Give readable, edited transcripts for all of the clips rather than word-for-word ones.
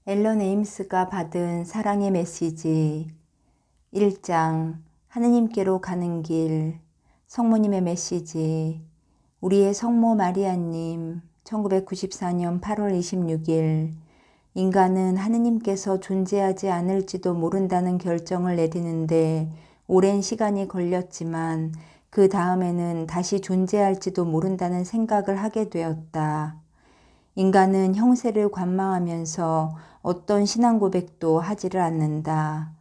앨런 에임스가 받은 사랑의 메시지 1장 하느님께로 가는 길. 성모님의 메시지. 우리의 성모 마리아님 1994년 8월 26일. 인간은 하느님께서 존재하지 않을지도 모른다는 결정을 내리는데 오랜 시간이 걸렸지만 그 다음에는 다시 존재할지도 모른다는 생각을 하게 되었다. 인간은 형세를 관망하면서 어떤 신앙 고백도 하지를 않는다.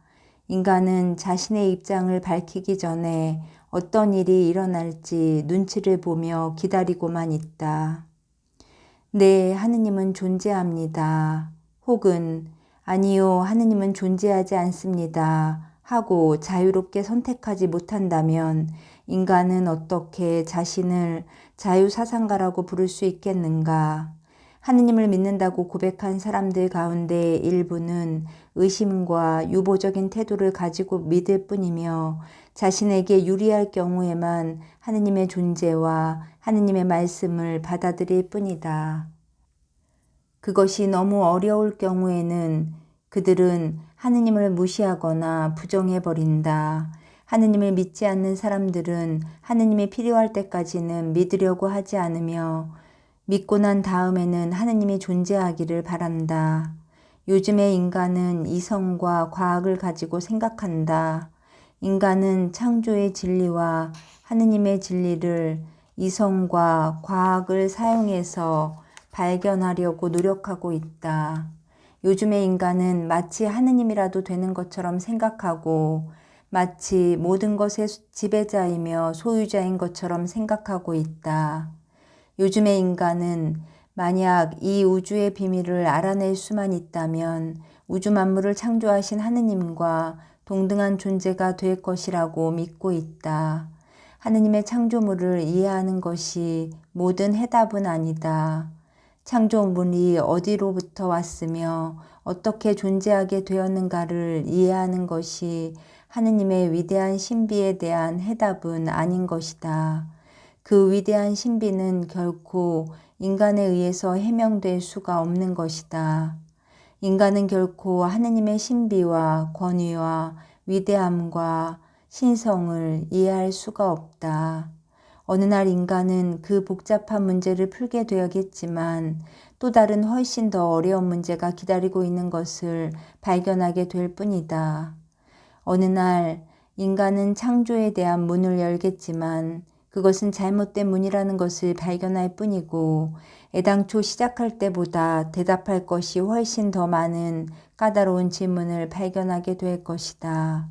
인간은 자신의 입장을 밝히기 전에 어떤 일이 일어날지 눈치를 보며 기다리고만 있다. 네, 하느님은 존재합니다. 혹은 아니요, 하느님은 존재하지 않습니다. 하고 자유롭게 선택하지 못한다면 인간은 어떻게 자신을 자유사상가라고 부를 수 있겠는가? 하느님을 믿는다고 고백한 사람들 가운데 일부는 의심과 유보적인 태도를 가지고 믿을 뿐이며 자신에게 유리할 경우에만 하느님의 존재와 하느님의 말씀을 받아들일 뿐이다. 그것이 너무 어려울 경우에는 그들은 하느님을 무시하거나 부정해버린다. 하느님을 믿지 않는 사람들은 하느님이 필요할 때까지는 믿으려고 하지 않으며 믿고 난 다음에는 하느님이 존재하기를 바란다. 요즘의 인간은 이성과 과학을 가지고 생각한다. 인간은 창조의 진리와 하느님의 진리를 이성과 과학을 사용해서 발견하려고 노력하고 있다. 요즘의 인간은 마치 하느님이라도 되는 것처럼 생각하고 마치 모든 것의 지배자이며 소유자인 것처럼 생각하고 있다. 요즘의 인간은 만약 이 우주의 비밀을 알아낼 수만 있다면 우주 만물을 창조하신 하느님과 동등한 존재가 될 것이라고 믿고 있다. 하느님의 창조물을 이해하는 것이 모든 해답은 아니다. 창조물이 어디로부터 왔으며 어떻게 존재하게 되었는가를 이해하는 것이 하느님의 위대한 신비에 대한 해답은 아닌 것이다. 그 위대한 신비는 결코 인간에 의해서 해명될 수가 없는 것이다. 인간은 결코 하느님의 신비와 권위와 위대함과 신성을 이해할 수가 없다. 어느 날 인간은 그 복잡한 문제를 풀게 되었겠지만 또 다른 훨씬 더 어려운 문제가 기다리고 있는 것을 발견하게 될 뿐이다. 어느 날 인간은 창조에 대한 문을 열겠지만 그것은 잘못된 문이라는 것을 발견할 뿐이고 애당초 시작할 때보다 대답할 것이 훨씬 더 많은 까다로운 질문을 발견하게 될 것이다.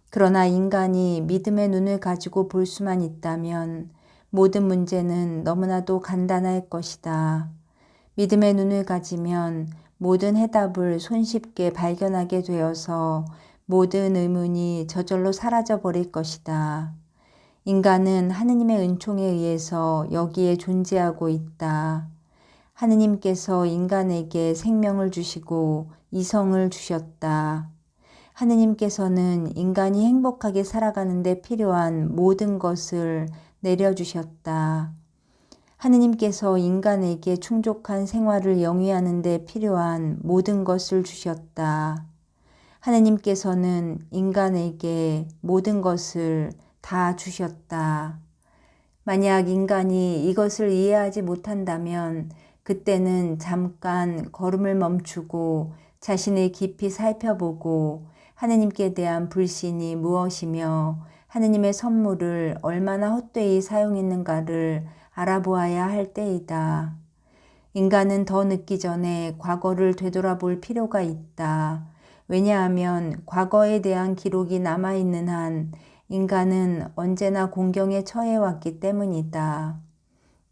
그러나 인간이 믿음의 눈을 가지고 볼 수만 있다면 모든 문제는 너무나도 간단할 것이다. 믿음의 눈을 가지면 모든 해답을 손쉽게 발견하게 되어서 모든 의문이 저절로 사라져 버릴 것이다. 인간은 하느님의 은총에 의해서 여기에 존재하고 있다. 하느님께서 인간에게 생명을 주시고 이성을 주셨다. 하느님께서는 인간이 행복하게 살아가는 데 필요한 모든 것을 내려주셨다. 하느님께서 인간에게 충족한 생활을 영위하는 데 필요한 모든 것을 주셨다. 하느님께서는 인간에게 모든 것을 다 주셨다. 만약 인간이 이것을 이해하지 못한다면 그때는 잠깐 걸음을 멈추고 자신을 깊이 살펴보고 하느님께 대한 불신이 무엇이며 하느님의 선물을 얼마나 헛되이 사용했는가를 알아보아야 할 때이다. 인간은 더 늦기 전에 과거를 되돌아볼 필요가 있다. 왜냐하면 과거에 대한 기록이 남아있는 한 인간은 언제나 공경에 처해왔기 때문이다.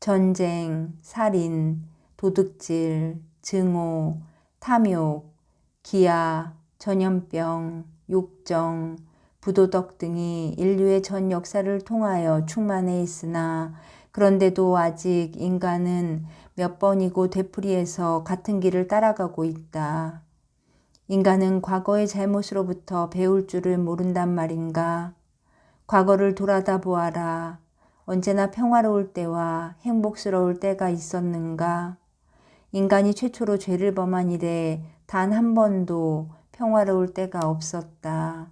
전쟁, 살인, 도둑질, 증오, 탐욕, 기아, 전염병, 욕정, 부도덕 등이 인류의 전 역사를 통하여 충만해 있으나 그런데도 아직 인간은 몇 번이고 되풀이해서 같은 길을 따라가고 있다. 인간은 과거의 잘못으로부터 배울 줄을 모른단 말인가? 과거를 돌아다 보아라. 언제나 평화로울 때와 행복스러울 때가 있었는가? 인간이 최초로 죄를 범한 이래 단 한 번도 평화로울 때가 없었다.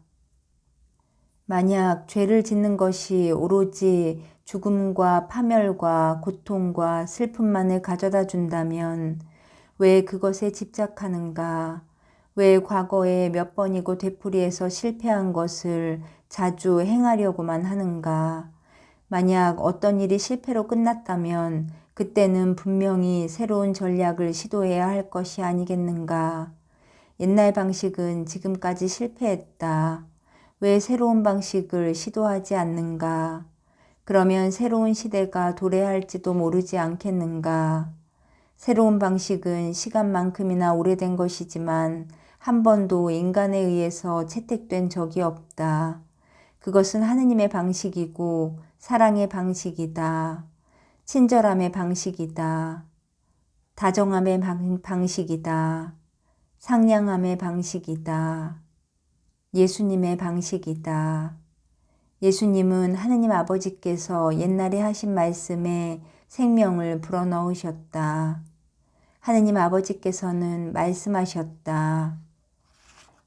만약 죄를 짓는 것이 오로지 죽음과 파멸과 고통과 슬픔만을 가져다 준다면 왜 그것에 집착하는가? 왜 과거에 몇 번이고 되풀이해서 실패한 것을 자주 행하려고만 하는가? 만약 어떤 일이 실패로 끝났다면 그때는 분명히 새로운 전략을 시도해야 할 것이 아니겠는가? 옛날 방식은 지금까지 실패했다. 왜 새로운 방식을 시도하지 않는가? 그러면 새로운 시대가 도래할지도 모르지 않겠는가? 새로운 방식은 시간만큼이나 오래된 것이지만 한 번도 인간에 의해서 채택된 적이 없다. 그것은 하느님의 방식이고 사랑의 방식이다. 친절함의 방식이다. 다정함의 방식이다. 상냥함의 방식이다. 예수님의 방식이다. 예수님은 하느님 아버지께서 옛날에 하신 말씀에 생명을 불어넣으셨다. 하느님 아버지께서는 말씀하셨다.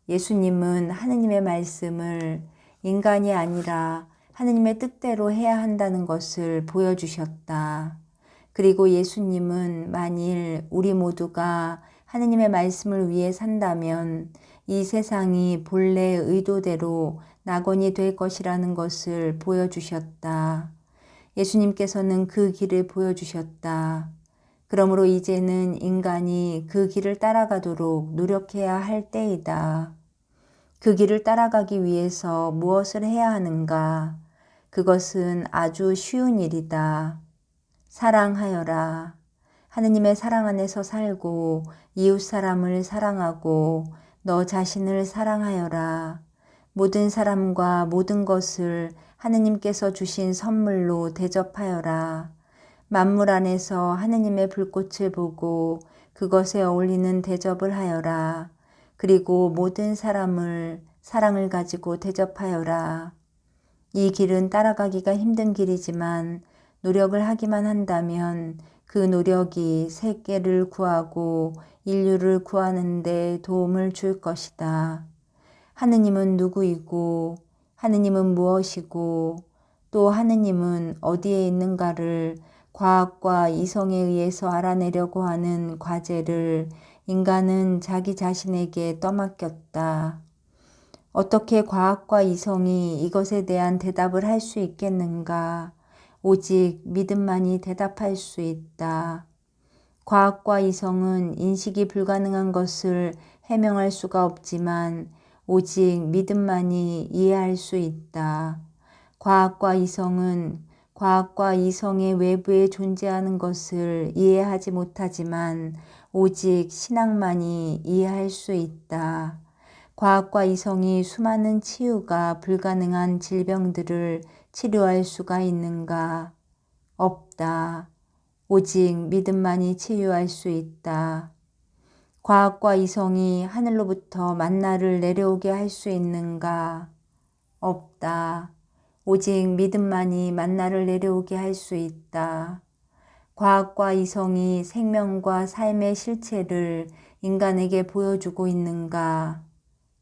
예수님은 하느님의 말씀을 인간이 아니라 하느님의 뜻대로 해야 한다는 것을 보여주셨다. 그리고 예수님은 만일 우리 모두가 하느님의 말씀을 위해 산다면 이 세상이 본래의 의도대로 낙원이 될 것이라는 것을 보여주셨다. 예수님께서는 그 길을 보여주셨다. 그러므로 이제는 인간이 그 길을 따라가도록 노력해야 할 때이다. 그 길을 따라가기 위해서 무엇을 해야 하는가? 그것은 아주 쉬운 일이다. 사랑하여라. 하느님의 사랑 안에서 살고 이웃 사람을 사랑하고 너 자신을 사랑하여라. 모든 사람과 모든 것을 하느님께서 주신 선물로 대접하여라. 만물 안에서 하느님의 불꽃을 보고 그것에 어울리는 대접을 하여라. 그리고 모든 사람을 사랑을 가지고 대접하여라. 이 길은 따라가기가 힘든 길이지만 노력을 하기만 한다면 그 노력이 세계를 구하고 인류를 구하는 데 도움을 줄 것이다. 하느님은 누구이고 하느님은 무엇이고 또 하느님은 어디에 있는가를 과학과 이성에 의해서 알아내려고 하는 과제를 인간은 자기 자신에게 떠맡겼다. 어떻게 과학과 이성이 이것에 대한 대답을 할 수 있겠는가? 오직 믿음만이 대답할 수 있다. 과학과 이성은 인식이 불가능한 것을 해명할 수가 없지만 오직 믿음만이 이해할 수 있다. 과학과 이성은 과학과 이성의 외부에 존재하는 것을 이해하지 못하지만 오직 신앙만이 이해할 수 있다. 과학과 이성이 수많은 치유가 불가능한 질병들을 치료할 수가 있는가? 없다. 오직 믿음만이 치유할 수 있다. 과학과 이성이 하늘로부터 만나를 내려오게 할 수 있는가? 없다. 오직 믿음만이 만나를 내려오게 할 수 있다. 과학과 이성이 생명과 삶의 실체를 인간에게 보여주고 있는가?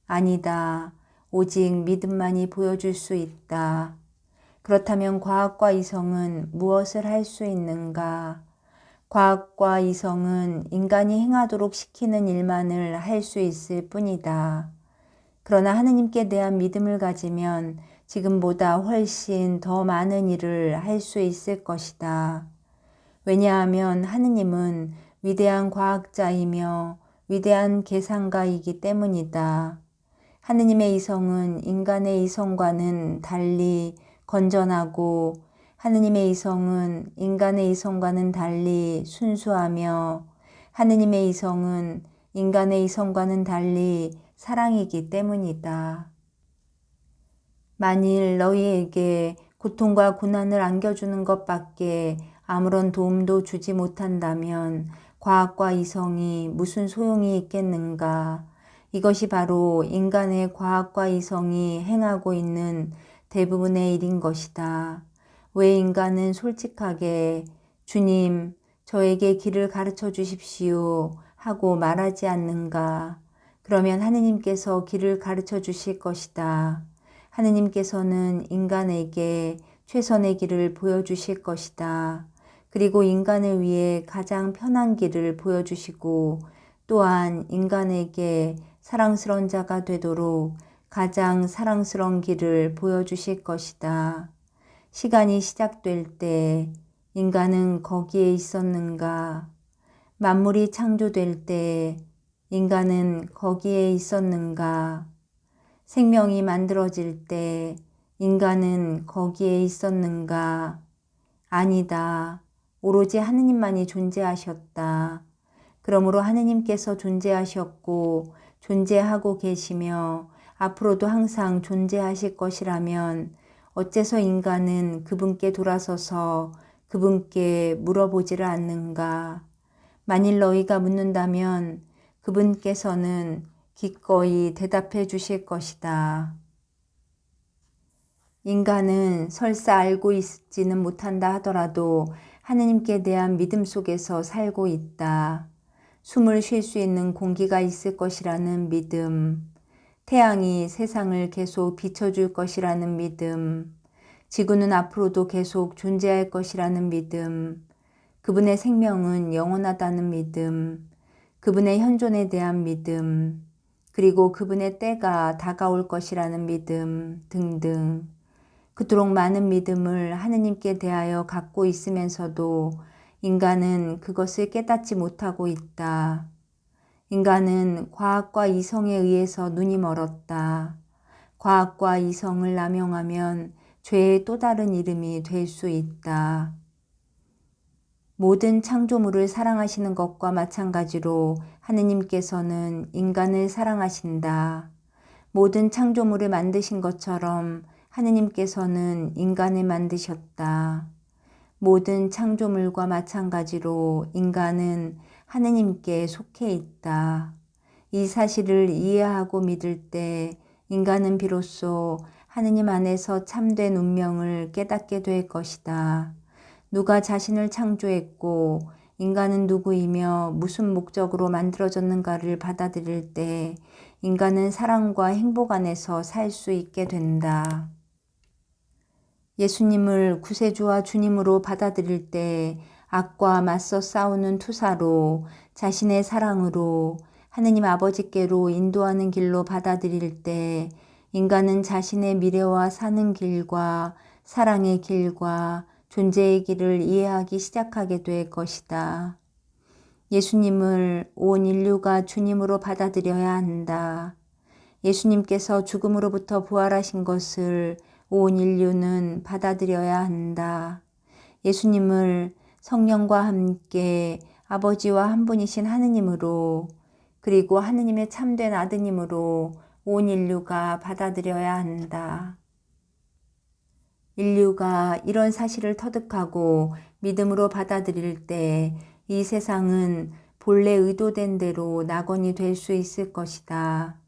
아니다. 오직 믿음만이 보여줄 수 있다. 그렇다면 과학과 이성은 무엇을 할 수 있는가? 과학과 이성은 인간이 행하도록 시키는 일만을 할 수 있을 뿐이다. 그러나 하느님께 대한 믿음을 가지면 지금보다 훨씬 더 많은 일을 할 수 있을 것이다. 왜냐하면 하느님은 위대한 과학자이며 위대한 계산가이기 때문이다. 하느님의 이성은 인간의 이성과는 달리 건전하고 하느님의 이성은 인간의 이성과는 달리 순수하며 하느님의 이성은 인간의 이성과는 달리 사랑이기 때문이다. 만일 너희에게 고통과 고난을 안겨주는 것밖에 아무런 도움도 주지 못한다면 과학과 이성이 무슨 소용이 있겠는가? 이것이 바로 인간의 과학과 이성이 행하고 있는 대부분의 일인 것이다. 왜 인간은 솔직하게 주님, 저에게 길을 가르쳐 주십시오 하고 말하지 않는가? 그러면 하느님께서 길을 가르쳐 주실 것이다. 하느님께서는 인간에게 최선의 길을 보여주실 것이다. 그리고 인간을 위해 가장 편한 길을 보여주시고 또한 인간에게 사랑스러운 자가 되도록 가장 사랑스러운 길을 보여주실 것이다. 시간이 시작될 때 인간은 거기에 있었는가? 만물이 창조될 때 인간은 거기에 있었는가? 생명이 만들어질 때 인간은 거기에 있었는가? 아니다. 오로지 하느님만이 존재하셨다. 그러므로 하느님께서 존재하셨고 존재하고 계시며 앞으로도 항상 존재하실 것이라면 어째서 인간은 그분께 돌아서서 그분께 물어보지를 않는가? 만일 너희가 묻는다면 그분께서는 기꺼이 대답해 주실 것이다. 인간은 설사 알고 있지는 못한다 하더라도 하느님께 대한 믿음 속에서 살고 있다. 숨을 쉴 수 있는 공기가 있을 것이라는 믿음, 태양이 세상을 계속 비춰줄 것이라는 믿음, 지구는 앞으로도 계속 존재할 것이라는 믿음, 그분의 생명은 영원하다는 믿음, 그분의 현존에 대한 믿음, 그리고 그분의 때가 다가올 것이라는 믿음 등등. 그토록 많은 믿음을 하느님께 대하여 갖고 있으면서도 인간은 그것을 깨닫지 못하고 있다. 인간은 과학과 이성에 의해서 눈이 멀었다. 과학과 이성을 남용하면 죄의 또 다른 이름이 될 수 있다. 모든 창조물을 사랑하시는 것과 마찬가지로 하느님께서는 인간을 사랑하신다. 모든 창조물을 만드신 것처럼 하느님께서는 인간을 만드셨다. 모든 창조물과 마찬가지로 인간은 하느님께 속해 있다. 이 사실을 이해하고 믿을 때 인간은 비로소 하느님 안에서 참된 운명을 깨닫게 될 것이다. 누가 자신을 창조했고 인간은 누구이며 무슨 목적으로 만들어졌는가를 받아들일 때 인간은 사랑과 행복 안에서 살 수 있게 된다. 예수님을 구세주와 주님으로 받아들일 때 악과 맞서 싸우는 투사로 자신의 사랑으로 하느님 아버지께로 인도하는 길로 받아들일 때 인간은 자신의 미래와 사는 길과 사랑의 길과 존재의 길을 이해하기 시작하게 될 것이다. 예수님을 온 인류가 주님으로 받아들여야 한다. 예수님께서 죽음으로부터 부활하신 것을 온 인류는 받아들여야 한다. 예수님을 성령과 함께 아버지와 한 분이신 하느님으로 그리고 하느님의 참된 아드님으로 온 인류가 받아들여야 한다. 인류가 이런 사실을 터득하고 믿음으로 받아들일 때 이 세상은 본래 의도된 대로 낙원이 될 수 있을 것이다.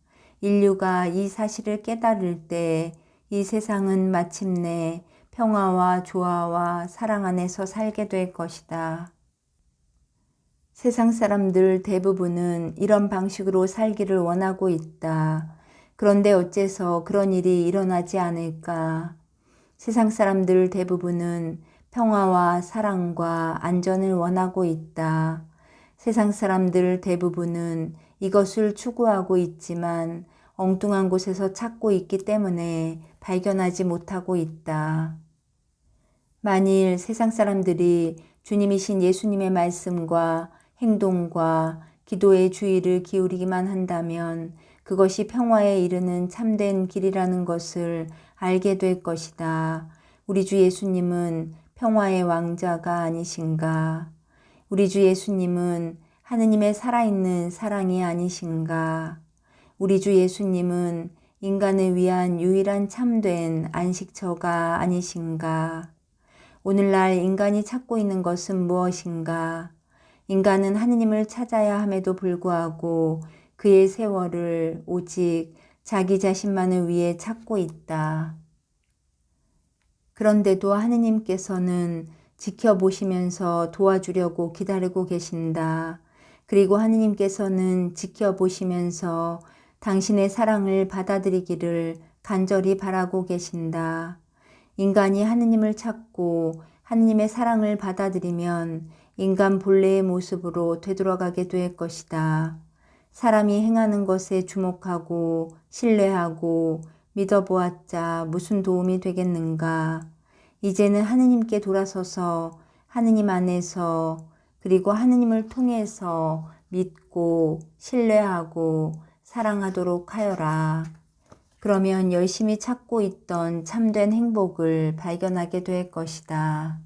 인류가 이 사실을 깨달을 때 이 세상은 마침내 평화와 조화와 사랑 안에서 살게 될 것이다. 세상 사람들 대부분은 이런 방식으로 살기를 원하고 있다. 그런데 어째서 그런 일이 일어나지 않을까? 세상 사람들 대부분은 평화와 사랑과 안전을 원하고 있다. 세상 사람들 대부분은 이것을 추구하고 있지만 엉뚱한 곳에서 찾고 있기 때문에 발견하지 못하고 있다. 만일 세상 사람들이 주님이신 예수님의 말씀과 행동과 기도의 주의를 기울이기만 한다면 그것이 평화에 이르는 참된 길이라는 것을 알게 될 것이다. 우리 주 예수님은 평화의 왕자가 아니신가? 우리 주 예수님은 하느님의 살아있는 사랑이 아니신가? 우리 주 예수님은 인간을 위한 유일한 참된 안식처가 아니신가? 오늘날 인간이 찾고 있는 것은 무엇인가? 인간은 하느님을 찾아야 함에도 불구하고 그의 세월을 오직 자기 자신만을 위해 찾고 있다. 그런데도 하느님께서는 지켜보시면서 도와주려고 기다리고 계신다. 그리고 하느님께서는 지켜보시면서 당신의 사랑을 받아들이기를 간절히 바라고 계신다. 인간이 하느님을 찾고 하느님의 사랑을 받아들이면 인간 본래의 모습으로 되돌아가게 될 것이다. 사람이 행하는 것에 주목하고 신뢰하고 믿어보았자 무슨 도움이 되겠는가. 이제는 하느님께 돌아서서 하느님 안에서 그리고 하느님을 통해서 믿고 신뢰하고 사랑하도록 하여라. 그러면 열심히 찾고 있던 참된 행복을 발견하게 될 것이다.